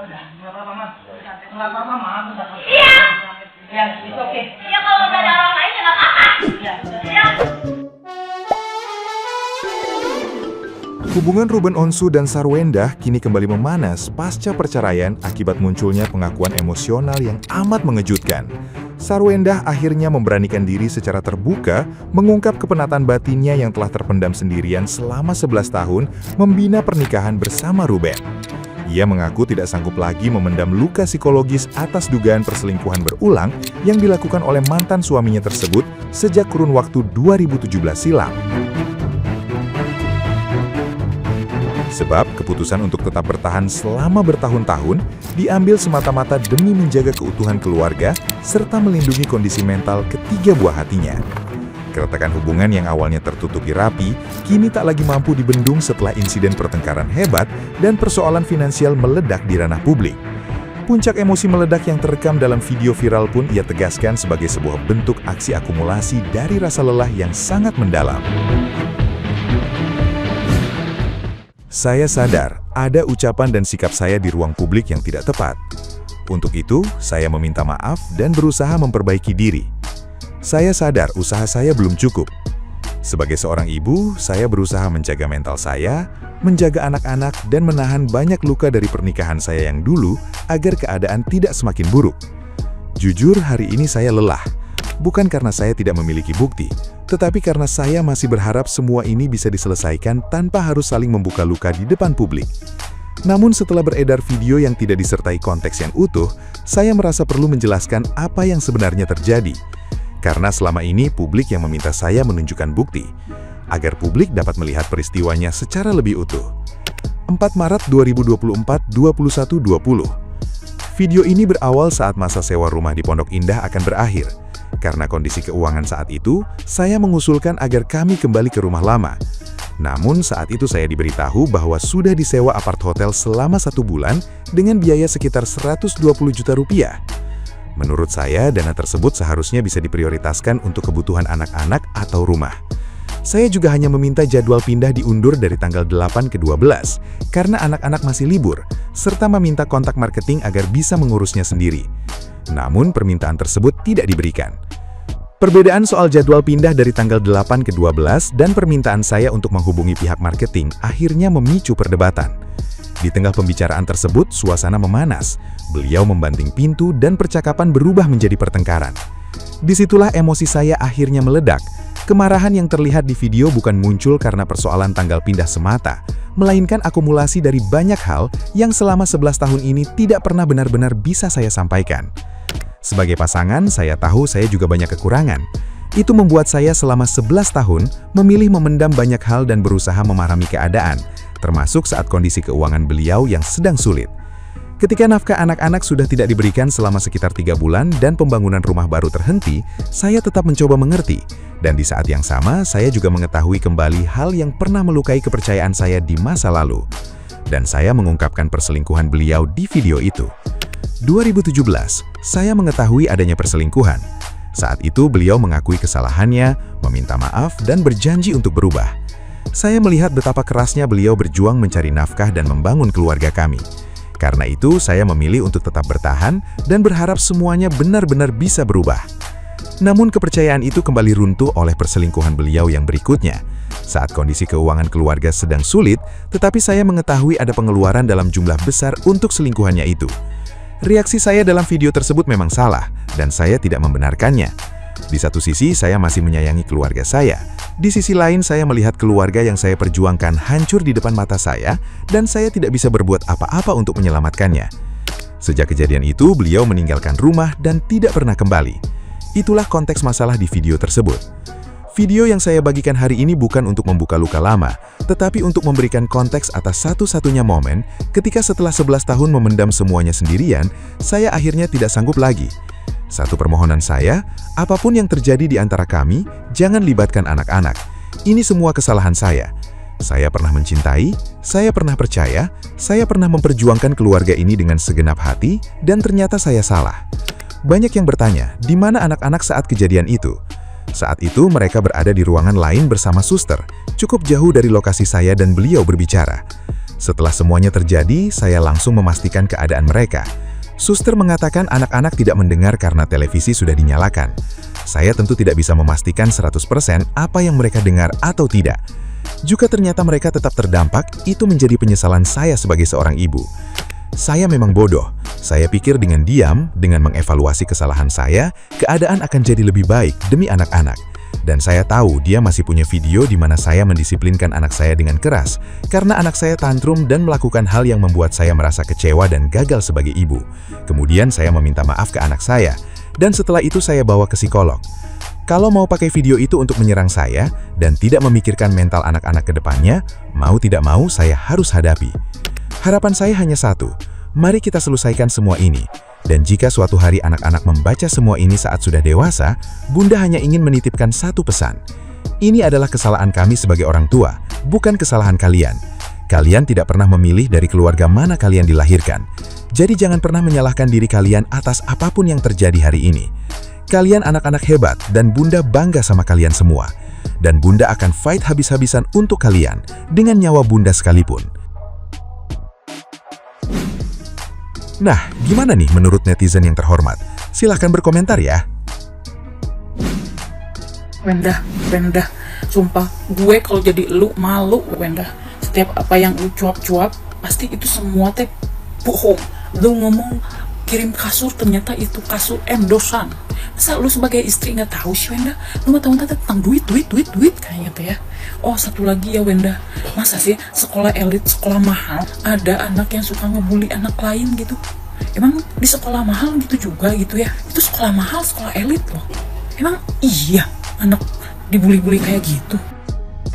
udah, nggak apa-apa, Mas. Nggak apa-apa, Mas. Iya. Ya, itu oke. Ya kalau nggak ada orang lain ya nggak apa-apa. Ya, Ya. Hubungan Ruben Onsu dan Sarwendah kini kembali memanas pasca perceraian akibat munculnya pengakuan emosional yang amat mengejutkan. Sarwendah akhirnya memberanikan diri secara terbuka mengungkap kepenatan batinnya yang telah terpendam sendirian selama 11 tahun membina pernikahan bersama Ruben. Ia mengaku tidak sanggup lagi memendam luka psikologis atas dugaan perselingkuhan berulang yang dilakukan oleh mantan suaminya tersebut sejak kurun waktu 2017 silam. Sebab keputusan untuk tetap bertahan selama bertahun-tahun diambil semata-mata demi menjaga keutuhan keluarga serta melindungi kondisi mental ketiga buah hatinya. Keretakan hubungan yang awalnya tertutupi rapi, kini tak lagi mampu dibendung setelah insiden pertengkaran hebat dan persoalan finansial meledak di ranah publik. Puncak emosi meledak yang terekam dalam video viral pun ia tegaskan sebagai sebuah bentuk aksi akumulasi dari rasa lelah yang sangat mendalam. Saya sadar, ada ucapan dan sikap saya di ruang publik yang tidak tepat. Untuk itu, saya meminta maaf dan berusaha memperbaiki diri. Saya sadar usaha saya belum cukup. Sebagai seorang ibu, saya berusaha menjaga mental saya, menjaga anak-anak, dan menahan banyak luka dari pernikahan saya yang dulu agar keadaan tidak semakin buruk. Jujur, hari ini saya lelah. Bukan karena saya tidak memiliki bukti, tetapi karena saya masih berharap semua ini bisa diselesaikan tanpa harus saling membuka luka di depan publik. Namun setelah beredar video yang tidak disertai konteks yang utuh, saya merasa perlu menjelaskan apa yang sebenarnya terjadi. Karena selama ini publik yang meminta saya menunjukkan bukti, agar publik dapat melihat peristiwanya secara lebih utuh. 4 Maret 2024, 21.20. Video ini berawal saat masa sewa rumah di Pondok Indah akan berakhir. Karena kondisi keuangan saat itu, saya mengusulkan agar kami kembali ke rumah lama. Namun saat itu saya diberitahu bahwa sudah disewa apart hotel selama 1 bulan dengan biaya sekitar 120 juta rupiah. Menurut saya, dana tersebut seharusnya bisa diprioritaskan untuk kebutuhan anak-anak atau rumah. Saya juga hanya meminta jadwal pindah diundur dari tanggal 8 ke 12, karena anak-anak masih libur, serta meminta kontak marketing agar bisa mengurusnya sendiri. Namun permintaan tersebut tidak diberikan. Perbedaan soal jadwal pindah dari tanggal 8 ke 12 dan permintaan saya untuk menghubungi pihak marketing akhirnya memicu perdebatan. Di tengah pembicaraan tersebut, suasana memanas. Beliau membanting pintu dan percakapan berubah menjadi pertengkaran. Disitulah emosi saya akhirnya meledak. Kemarahan yang terlihat di video bukan muncul karena persoalan tanggal pindah semata, melainkan akumulasi dari banyak hal yang selama 11 tahun ini tidak pernah benar-benar bisa saya sampaikan. Sebagai pasangan, saya tahu saya juga banyak kekurangan. Itu membuat saya selama 11 tahun memilih memendam banyak hal dan berusaha memahami keadaan, termasuk saat kondisi keuangan beliau yang sedang sulit. Ketika nafkah anak-anak sudah tidak diberikan selama sekitar 3 bulan dan pembangunan rumah baru terhenti, saya tetap mencoba mengerti. Dan di saat yang sama, saya juga mengetahui kembali hal yang pernah melukai kepercayaan saya di masa lalu. Dan saya mengungkapkan perselingkuhan beliau di video itu. 2017, saya mengetahui adanya perselingkuhan. Saat itu beliau mengakui kesalahannya, meminta maaf, dan berjanji untuk berubah. Saya melihat betapa kerasnya beliau berjuang mencari nafkah dan membangun keluarga kami. Karena itu, saya memilih untuk tetap bertahan dan berharap semuanya benar-benar bisa berubah. Namun kepercayaan itu kembali runtuh oleh perselingkuhan beliau yang berikutnya. Saat kondisi keuangan keluarga sedang sulit, tetapi saya mengetahui ada pengeluaran dalam jumlah besar untuk selingkuhannya itu. Reaksi saya dalam video tersebut memang salah, dan saya tidak membenarkannya. Di satu sisi, saya masih menyayangi keluarga saya. Di sisi lain, saya melihat keluarga yang saya perjuangkan hancur di depan mata saya, dan saya tidak bisa berbuat apa-apa untuk menyelamatkannya. Sejak kejadian itu, beliau meninggalkan rumah dan tidak pernah kembali. Itulah konteks masalah di video tersebut. Video yang saya bagikan hari ini bukan untuk membuka luka lama, tetapi untuk memberikan konteks atas satu-satunya momen ketika setelah 11 tahun memendam semuanya sendirian, saya akhirnya tidak sanggup lagi. Satu permohonan saya, apapun yang terjadi di antara kami, jangan libatkan anak-anak. Ini semua kesalahan saya. Saya pernah mencintai, saya pernah percaya, saya pernah memperjuangkan keluarga ini dengan segenap hati, dan ternyata saya salah. Banyak yang bertanya, di mana anak-anak saat kejadian itu? Saat itu mereka berada di ruangan lain bersama suster, cukup jauh dari lokasi saya dan beliau berbicara. Setelah semuanya terjadi, saya langsung memastikan keadaan mereka. Suster mengatakan anak-anak tidak mendengar karena televisi sudah dinyalakan. Saya tentu tidak bisa memastikan 100% apa yang mereka dengar atau tidak. Jika ternyata mereka tetap terdampak, itu menjadi penyesalan saya sebagai seorang ibu. Saya memang bodoh. Saya pikir dengan diam, dengan mengevaluasi kesalahan saya, keadaan akan jadi lebih baik demi anak-anak. Dan saya tahu dia masih punya video di mana saya mendisiplinkan anak saya dengan keras, karena anak saya tantrum dan melakukan hal yang membuat saya merasa kecewa dan gagal sebagai ibu. Kemudian saya meminta maaf ke anak saya, dan setelah itu saya bawa ke psikolog. Kalau mau pakai video itu untuk menyerang saya, dan tidak memikirkan mental anak-anak ke depannya, mau tidak mau saya harus hadapi. Harapan saya hanya satu, mari kita selesaikan semua ini. Dan jika suatu hari anak-anak membaca semua ini saat sudah dewasa, Bunda hanya ingin menitipkan satu pesan. Ini adalah kesalahan kami sebagai orang tua, bukan kesalahan kalian. Kalian tidak pernah memilih dari keluarga mana kalian dilahirkan. Jadi jangan pernah menyalahkan diri kalian atas apapun yang terjadi hari ini. Kalian anak-anak hebat dan Bunda bangga sama kalian semua. Dan Bunda akan fight habis-habisan untuk kalian, dengan nyawa Bunda sekalipun. Nah, gimana nih menurut netizen yang terhormat? Silahkan berkomentar ya. Wenda, sumpah gue kalau jadi lu malu, Wenda. Setiap apa yang lu cuap-cuap, pasti itu semua teh bohong. Lu ngomong kirim kasur, ternyata itu kasur endosan. Masa lu sebagai istri nggak tahu sih, Wenda? Lu nggak tahu tentang duit kayaknya tuh ya. Oh, satu lagi ya, Wenda. Masa sih sekolah elit, sekolah mahal, ada anak yang suka ngebully anak lain gitu? Emang di sekolah mahal gitu juga gitu ya? Itu sekolah mahal, sekolah elit loh. Emang iya anak dibully-bully kayak gitu?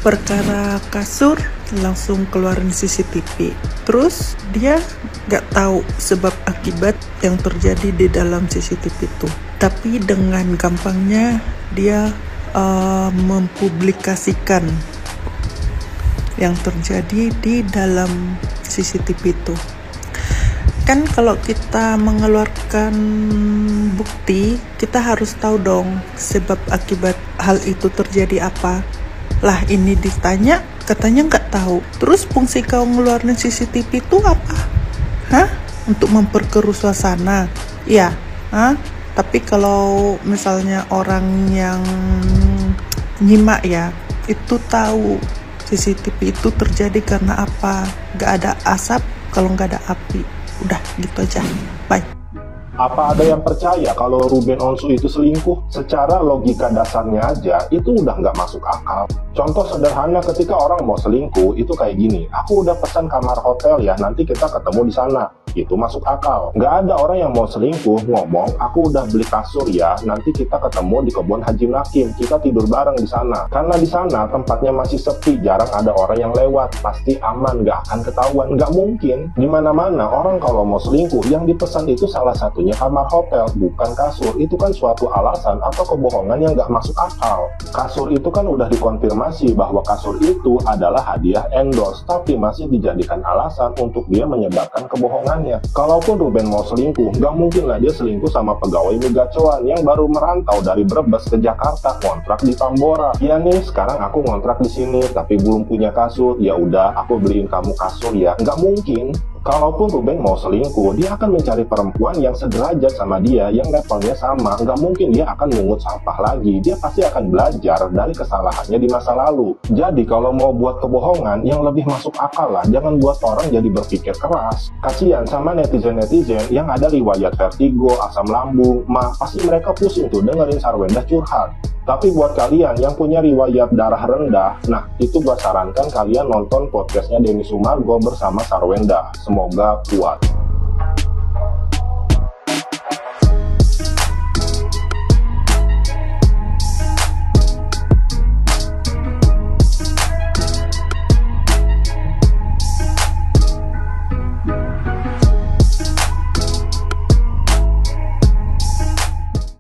Perkara kasur langsung keluarin CCTV. Terus dia nggak tahu sebab akibat yang terjadi di dalam CCTV itu. Tapi dengan gampangnya dia mempublikasikan yang terjadi di dalam CCTV itu. Kan kalau kita mengeluarkan bukti, kita harus tahu dong sebab akibat hal itu terjadi apa. Lah ini ditanya, katanya nggak tahu. Terus fungsi kau ngeluarin CCTV itu apa? Hah? Untuk memperkeruh suasana? Iya. Hah? Tapi kalau misalnya orang yang nyimak ya, itu tahu CCTV itu terjadi karena apa. Nggak ada asap kalau nggak ada api. Udah gitu aja. Bye. Apa ada yang percaya kalau Ruben Onsu itu selingkuh? Secara logika dasarnya aja, itu udah nggak masuk akal. Contoh sederhana ketika orang mau selingkuh, itu kayak gini. Aku udah pesan kamar hotel ya, nanti kita ketemu di sana. Itu masuk akal. Nggak ada orang yang mau selingkuh ngomong, aku udah beli kasur ya, nanti kita ketemu di kebun Haji Nakim. Kita tidur bareng di sana. Karena di sana tempatnya masih sepi, jarang ada orang yang lewat. Pasti aman, nggak akan ketahuan. Nggak mungkin. Di mana-mana orang kalau mau selingkuh, yang dipesan itu salah satu kamar hotel, bukan kasur. Itu kan suatu alasan atau kebohongan yang nggak masuk akal. Kasur itu kan udah dikonfirmasi bahwa kasur itu adalah hadiah endorse, tapi masih dijadikan alasan untuk dia menyebarkan kebohongannya. Kalaupun Ruben mau selingkuh, nggak mungkin lah dia selingkuh sama pegawai Megacuan yang baru merantau dari Brebes ke Jakarta, kontrak di Tambora. Ya nih, sekarang aku ngontrak di sini, tapi belum punya kasur. Ya udah, aku beliin kamu kasur ya. Nggak mungkin. Kalaupun Ruben mau selingkuh, dia akan mencari perempuan yang sederajat sama dia, yang levelnya sama. Nggak mungkin dia akan mengut sampah lagi. Dia pasti akan belajar dari kesalahannya di masa lalu. Jadi kalau mau buat kebohongan, yang lebih masuk akal lah. Jangan buat orang jadi berpikir keras. Kasian sama netizen-netizen yang ada riwayat vertigo, asam lambung, pasti mereka pusing tuh dengerin Sarwenda curhat. Tapi buat kalian yang punya riwayat darah rendah, nah itu gue sarankan kalian nonton podcastnya Denny Sumargo bersama Sarwenda. Semoga kuat.